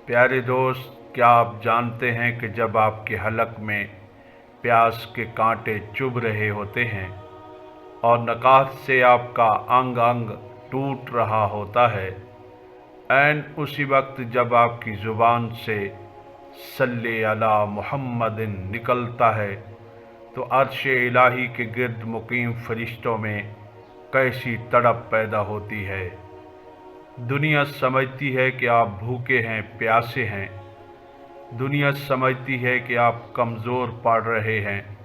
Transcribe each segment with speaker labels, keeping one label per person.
Speaker 1: प्यारे दोस्त, क्या आप जानते हैं कि जब आपके हलक में प्यास के कांटे चुभ रहे होते हैं और नकात से आपका अंग अंग टूट रहा होता है, ऐन उसी वक्त जब आपकी ज़ुबान से सल्ले अला मुहम्मदिन निकलता है, तो अर्श इलाही के गिर्द मुकीम फरिश्तों में कैसी तड़प पैदा होती है। दुनिया समझती है कि आप भूखे हैं, प्यासे हैं। दुनिया समझती है कि आप कमज़ोर पड़ रहे हैं,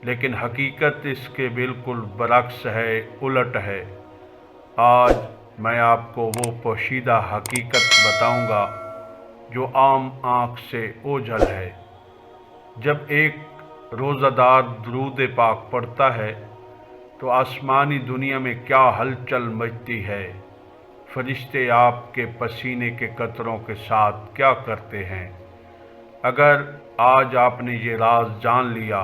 Speaker 1: लेकिन हकीकत इसके बिल्कुल बरक्स है, उलट है। आज मैं आपको वो पोशीदा हकीकत बताऊंगा जो आम आँख से ओझल है। जब एक रोज़ादार दुरूद पाक पढ़ता है तो आसमानी दुनिया में क्या हलचल मचती है। फरिश्ते आपके पसीने के कतरों के साथ क्या करते हैं। अगर आज आपने ये राज जान लिया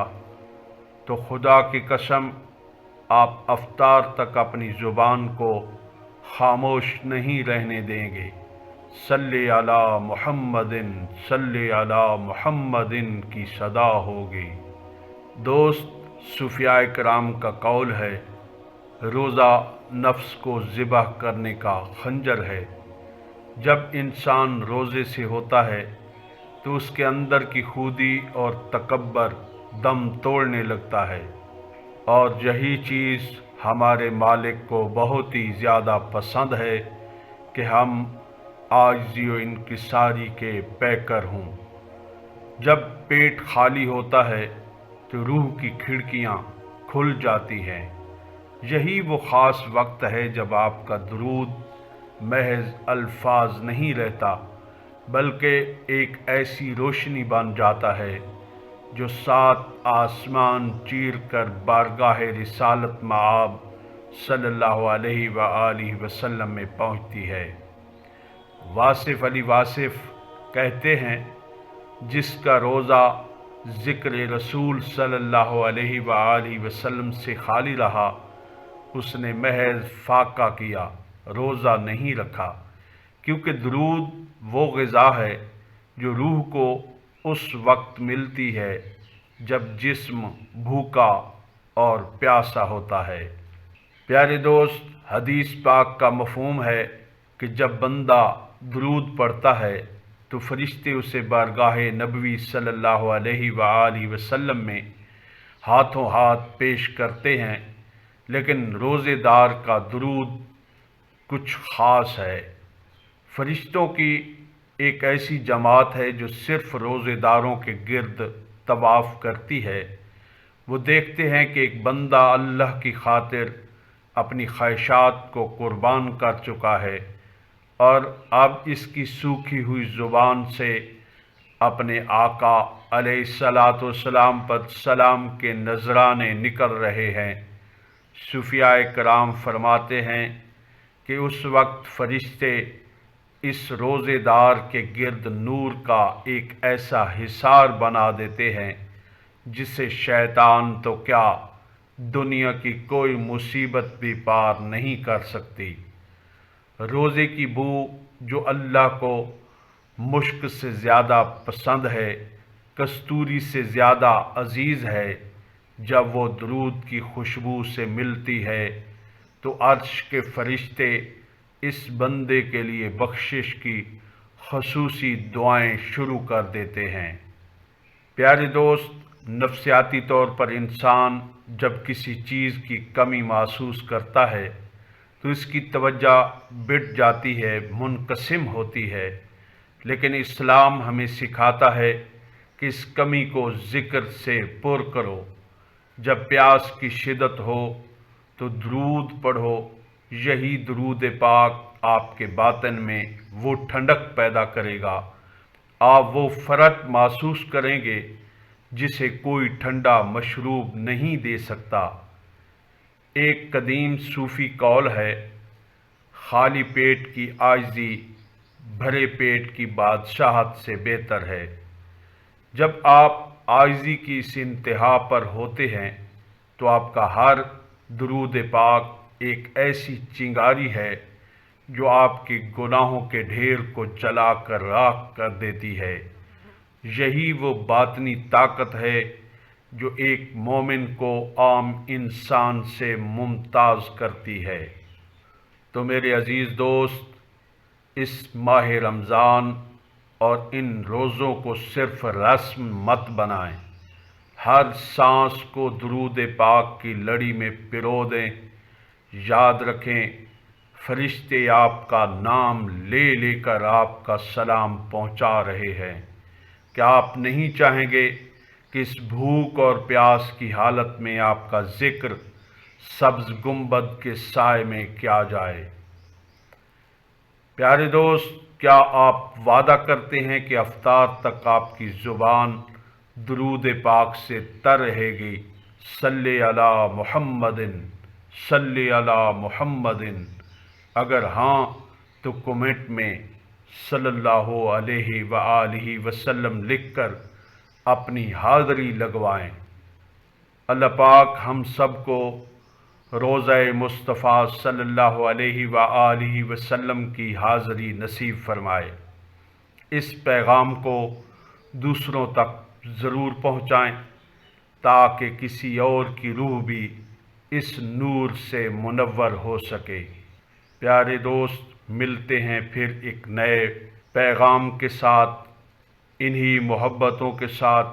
Speaker 1: तो खुदा की कसम आप अफ्तार तक अपनी ज़ुबान को खामोश नहीं रहने देंगे। सल्ले अला मुहम्मदिन, सल्ले अला मुहम्मदिन की सदा होगी। दोस्त, सूफियाए कराम का कौल है, रोज़ा नफ्स को ज़िबह करने का खंजर है। जब इंसान रोज़े से होता है तो उसके अंदर की खुदी और तकब्बर दम तोड़ने लगता है, और यही चीज़ हमारे मालिक को बहुत ही ज़्यादा पसंद है कि हम आजिज़ी व इनकिसारी के पैकर हों। जब पेट खाली होता है तो रूह की खिड़कियाँ खुल जाती हैं। यही वो ख़ास वक्त है जब आपका दुरूद महज अल्फाज नहीं रहता, बल्कि एक ऐसी रोशनी बन जाता है जो सात आसमान चीर कर बारगाह रिसालत मआब सल्लल्लाहु अलैहि व आलिहि वसल्लम में पहुँचती है। वासिफ़ अली वासिफ़ कहते हैं, जिसका रोज़ा ज़िक्र रसूल सल्लल्लाहु अलैहि व आलिहि वसल्लम से खाली रहा, उसने महज फाका किया, रोज़ा नहीं रखा। क्योंकि दुरूद वो ग़िज़ा है जो रूह को उस वक्त मिलती है जब जिस्म भूखा और प्यासा होता है। प्यारे दोस्त, हदीस पाक का मफ़हूम है कि जब बंदा दुरूद पढ़ता है तो फरिश्ते उसे बारगाह नबवी सल्लल्लाहु अलैहि व आलिहि वसल्लम में हाथों हाथ पेश करते हैं। लेकिन रोज़ेदार का दुरूद कुछ ख़ास है। फरिश्तों की एक ऐसी जमात है जो सिर्फ़ रोज़ेदारों के गिर्द तवाफ़ करती है। वो देखते हैं कि एक बंदा अल्लाह की खातिर अपनी ख्वाहिशात को कुर्बान कर चुका है और अब इसकी सूखी हुई ज़ुबान से अपने आका अलैहिस्सलातु वस्सलाम पर सलाम के नजराने निकल रहे हैं। सूफियाए कराम फरमाते हैं कि उस वक्त फरिश्ते इस रोज़ेदार के गिर्द नूर का एक ऐसा हिसार बना देते हैं जिसे शैतान तो क्या, दुनिया की कोई मुसीबत भी पार नहीं कर सकती। रोज़े की बू जो अल्लाह को मुश्क से ज़्यादा पसंद है, कस्तूरी से ज़्यादा अजीज़ है, जब वो दुरूद की खुशबू से मिलती है तो अर्श के फरिश्ते इस बंदे के लिए बख्शिश की खसूसी दुआएं शुरू कर देते हैं। प्यारे दोस्त, नफ्सियाती तौर पर इंसान जब किसी चीज़ की कमी महसूस करता है तो इसकी तवज्जो बिट जाती है, मुनक़सिम होती है। लेकिन इस्लाम हमें सिखाता है कि इस कमी को ज़िक्र से पुर करो। जब प्यास की शिद्दत हो तो दुरूद पढ़ो। यही दुरूद पाक आपके बातन में वो ठंडक पैदा करेगा। आप वो फ़र्क महसूस करेंगे जिसे कोई ठंडा मशरूब नहीं दे सकता। एक कदीम सूफ़ी कौल है, खाली पेट की आजिज़ी भरे पेट की बादशाहत से बेहतर है। जब आप आजिज़ी की इस इंतहा पर होते हैं तो आपका हर दुरूद पाक एक ऐसी चिंगारी है جو آپ کے گناہوں کے ڈھیر کو جلا کر راکھ کر دیتی ہے۔ یہی وہ باطنی طاقت ہے جو ایک مومن کو عام انسان سے ممتاز کرتی ہے۔ تو میرے عزیز دوست، اس ماہ رمضان اور ان روزوں کو صرف رسم مت بنائیں، ہر سانس کو درود پاک کی لڑی میں پرو دیں۔ یاد رکھیں، فرشتے آپ کا نام لے لے کر آپ کا سلام پہنچا رہے ہیں۔ کیا آپ نہیں چاہیں گے کہ اس بھوک اور پیاس کی حالت میں آپ کا ذکر سبز گنبد کے سائے میں کیا جائے؟ پیارے دوست، کیا آپ وعدہ کرتے ہیں کہ افطار تک آپ کی زبان درود پاک سے تر رہے گی؟ صلی علی محمد، صلی علی محمد۔ اگر ہاں تو کمنٹ میں صلی اللہ علیہ وآلہ وسلم لکھ کر اپنی حاضری لگوائیں۔ اللہ پاک ہم سب کو روضہ مصطفیٰ صلی اللہ علیہ وآلہ وسلم کی حاضری نصیب فرمائے۔ اس پیغام کو دوسروں تک ضرور پہنچائیں تاکہ کسی اور کی روح بھی اس نور سے منور ہو سکے۔ پیارے دوست، ملتے ہیں پھر ایک نئے پیغام کے ساتھ، انہی محبتوں کے ساتھ۔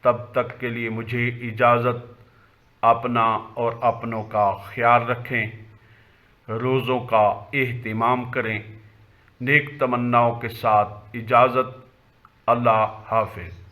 Speaker 1: تب تک کے لیے مجھے اجازت، اپنا اور اپنوں کا خیال رکھیں، روزوں کا اہتمام کریں۔ نیک تمناؤں کے ساتھ اجازت، اللہ حافظ۔